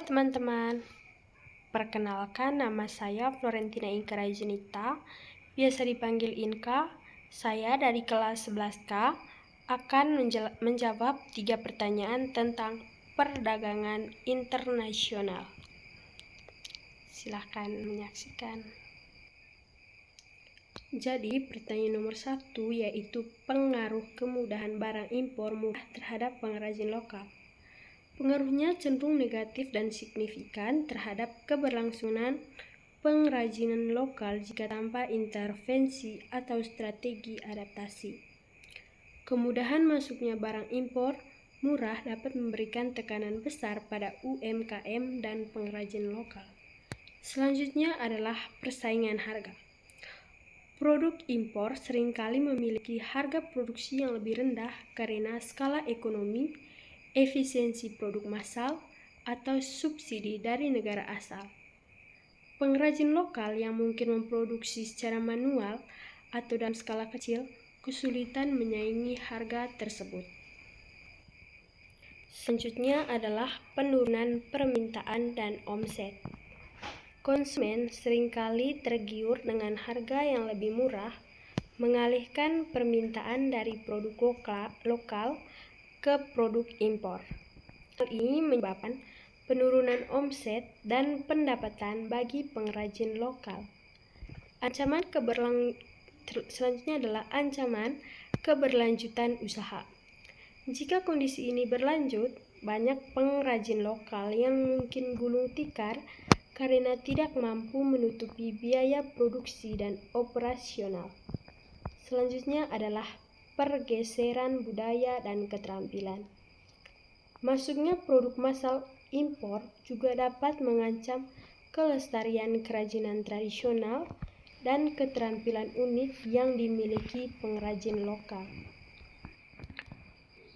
Halo teman-teman, perkenalkan nama saya Florentina Inka Rajunita, biasa dipanggil Inka. Saya dari kelas 11K akan menjawab 3 pertanyaan tentang perdagangan internasional. Silahkan menyaksikan. Jadi pertanyaan nomor 1 yaitu pengaruh kemudahan barang impor murah terhadap pengrajin lokal. Pengaruhnya cenderung negatif dan signifikan terhadap keberlangsungan pengrajinan lokal jika tanpa intervensi atau strategi adaptasi. Kemudahan masuknya barang impor murah dapat memberikan tekanan besar pada UMKM dan pengrajin lokal. Selanjutnya adalah persaingan harga. Produk impor seringkali memiliki harga produksi yang lebih rendah karena skala ekonomi, efisiensi produk massal, atau subsidi dari negara asal. Pengrajin lokal yang mungkin memproduksi secara manual atau dalam skala kecil kesulitan menyaingi harga tersebut. Selanjutnya adalah penurunan permintaan dan omset. Konsumen seringkali tergiur dengan harga yang lebih murah, mengalihkan permintaan dari produk lokal ke produk impor. Hal ini menyebabkan penurunan omset dan pendapatan bagi pengrajin lokal. Selanjutnya adalah ancaman keberlanjutan usaha. Jika kondisi ini berlanjut, banyak pengrajin lokal yang mungkin gulung tikar karena tidak mampu menutupi biaya produksi dan operasional. Selanjutnya adalah pergeseran budaya dan keterampilan. Masuknya produk massal impor juga dapat mengancam kelestarian kerajinan tradisional dan keterampilan unik yang dimiliki pengrajin lokal.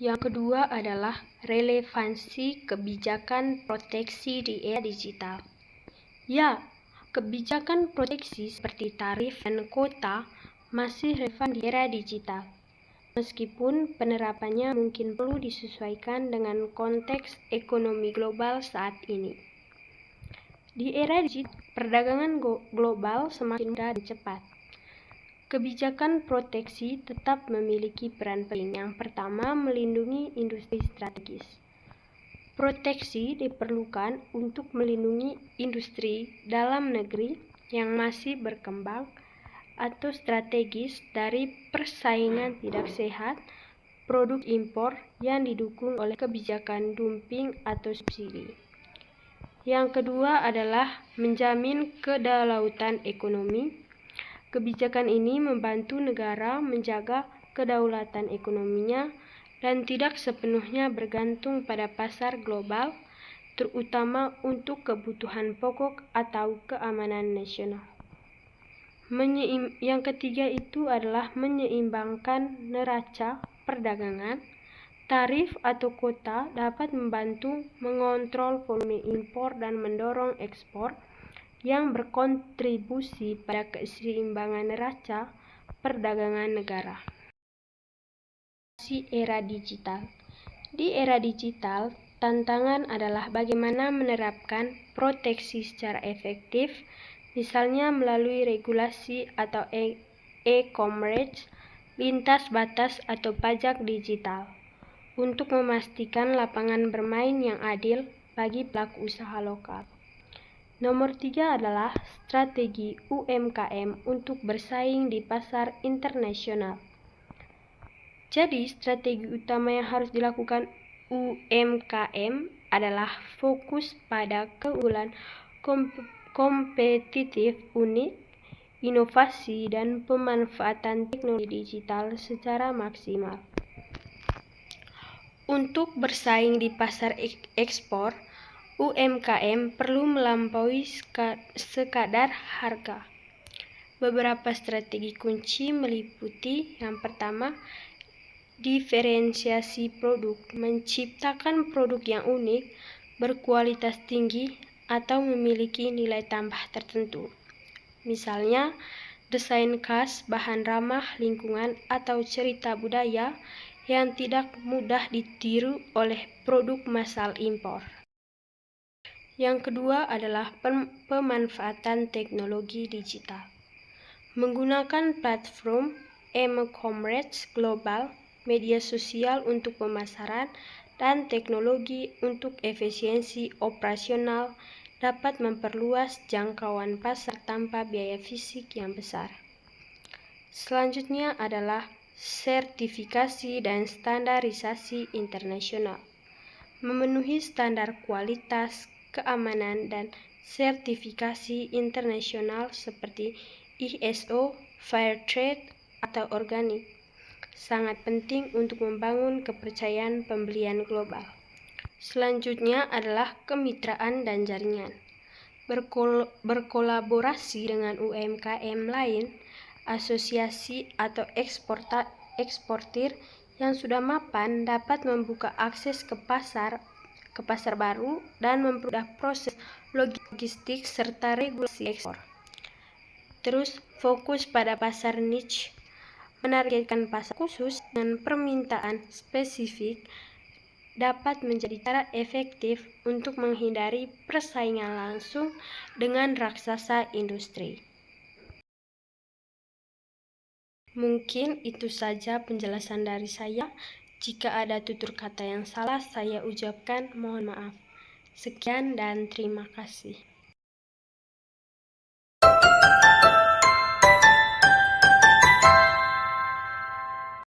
Yang kedua adalah relevansi kebijakan proteksi di era digital. Ya, kebijakan proteksi seperti tarif dan kuota masih relevan di era digital. Meskipun penerapannya mungkin perlu disesuaikan dengan konteks ekonomi global saat ini. Di era digital, perdagangan global semakin mudah dan cepat. Kebijakan proteksi tetap memiliki peran penting. Yang pertama, melindungi industri strategis. Proteksi diperlukan untuk melindungi industri dalam negeri yang masih berkembang atau strategis dari persaingan tidak sehat produk impor yang didukung oleh kebijakan dumping atau subsidi. Yang kedua adalah menjamin kedaulatan ekonomi. Kebijakan ini membantu negara menjaga kedaulatan ekonominya dan tidak sepenuhnya bergantung pada pasar global, terutama untuk kebutuhan pokok atau keamanan nasional. Yang ketiga itu adalah menyeimbangkan neraca perdagangan. Tarif atau kuota dapat membantu mengontrol volume impor dan mendorong ekspor yang berkontribusi pada keseimbangan neraca perdagangan negara. Era digital. Di era digital, tantangan adalah bagaimana menerapkan proteksi secara efektif, misalnya melalui regulasi atau e-commerce, lintas batas atau pajak digital, untuk memastikan lapangan bermain yang adil bagi pelaku usaha lokal. Nomor 3 adalah strategi UMKM untuk bersaing di pasar internasional. Jadi, strategi utama yang harus dilakukan UMKM adalah fokus pada keunggulan kompetitif unik, inovasi, dan pemanfaatan teknologi digital secara maksimal. Untuk bersaing di pasar ekspor, UMKM perlu melampaui sekadar harga. Beberapa strategi kunci meliputi yang pertama, diferensiasi produk, menciptakan produk yang unik, berkualitas tinggi, atau memiliki nilai tambah tertentu. Misalnya, desain khas, bahan ramah lingkungan, atau cerita budaya yang tidak mudah ditiru oleh produk massal impor. Yang kedua adalah pemanfaatan teknologi digital. Menggunakan platform e-commerce global, media sosial untuk pemasaran, dan teknologi untuk efisiensi operasional dapat memperluas jangkauan pasar tanpa biaya fisik yang besar. Selanjutnya adalah sertifikasi dan standarisasi internasional. Memenuhi standar kualitas, keamanan, dan sertifikasi internasional seperti ISO, Fair Trade, atau organik sangat penting untuk membangun kepercayaan pembelian global. Selanjutnya adalah kemitraan dan jaringan. Berkolaborasi dengan UMKM lain, asosiasi atau eksportir yang sudah mapan dapat membuka akses ke pasar baru dan mempermudah proses logistik serta regulasi ekspor. Terus fokus pada pasar niche, menargetkan pasar khusus dengan permintaan spesifik dapat menjadi cara efektif untuk menghindari persaingan langsung dengan raksasa industri. Mungkin itu saja penjelasan dari saya. Jika ada tutur kata yang salah, saya ucapkan mohon maaf. Sekian dan terima kasih.